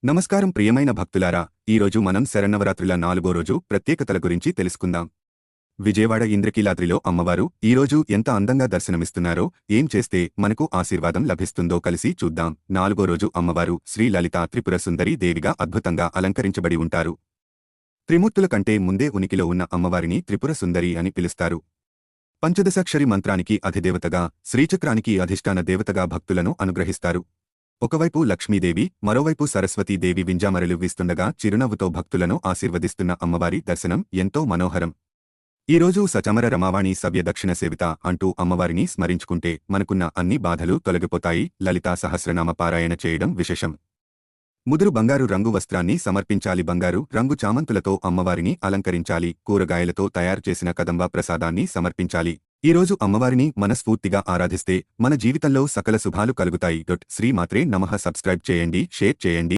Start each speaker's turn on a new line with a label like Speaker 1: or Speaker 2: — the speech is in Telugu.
Speaker 1: నమస్కారం ప్రియమైన భక్తులారా, ఈరోజు మనం శరన్నవరాత్రుల 4వ రోజు ప్రత్యేకతల గురించి తెలుసుకుందాం. విజయవాడ ఇంద్రకీలాద్రిలో అమ్మవారు ఈరోజు ఎంత అందంగా దర్శనమిస్తున్నారో, ఏం చేస్తే మనకు ఆశీర్వాదం లభిస్తుందో కలిసి చూద్దాం. 4వ రోజు అమ్మవారు శ్రీ లలితా త్రిపుర సుందరి దేవిగా అద్భుతంగా అలంకరించబడి ఉంటారు. త్రిమూర్తుల కంటే ముందే ఉనికిలో ఉన్న అమ్మవారిని త్రిపుర సుందరి అని పిలుస్తారు. పంచదశాక్షరి మంత్రానికి అధిదేవతగా, శ్రీచక్రానికి అధిష్టాన దేవతగా భక్తులను అనుగ్రహిస్తారు. ఒకవైపు లక్ష్మీదేవి, మరోవైపు సరస్వతీదేవి వింజామరలు వీస్తుండగా చిరునవ్వుతో భక్తులను ఆశీర్వదిస్తున్న అమ్మవారి దర్శనం ఎంతో మనోహరం. ఈరోజు సచమర రమావాణి సవ్య దక్షిణ సేవిత అంటూ అమ్మవారిని స్మరించుకుంటే మనకున్న అన్ని బాధలు తొలగిపోతాయి. లలితా సహస్రనామ పారాయణ చేయడం విశేషం. ముదురు బంగారు రంగు వస్త్రాన్ని సమర్పించాలి. బంగారు రంగు చామంతులతో అమ్మవారిని అలంకరించాలి. కూరగాయలతో తయారు చేసిన కదంబ ప్రసాదాన్ని సమర్పించాలి. ఈరోజు అమ్మవారిని మనస్ఫూర్తిగా ఆరాధిస్తే మన జీవితంలో సకల శుభాలు కలుగుతాయి. శ్రీ మాత్రే నమః. సబ్స్క్రైబ్ చేయండి, షేర్ చేయండి.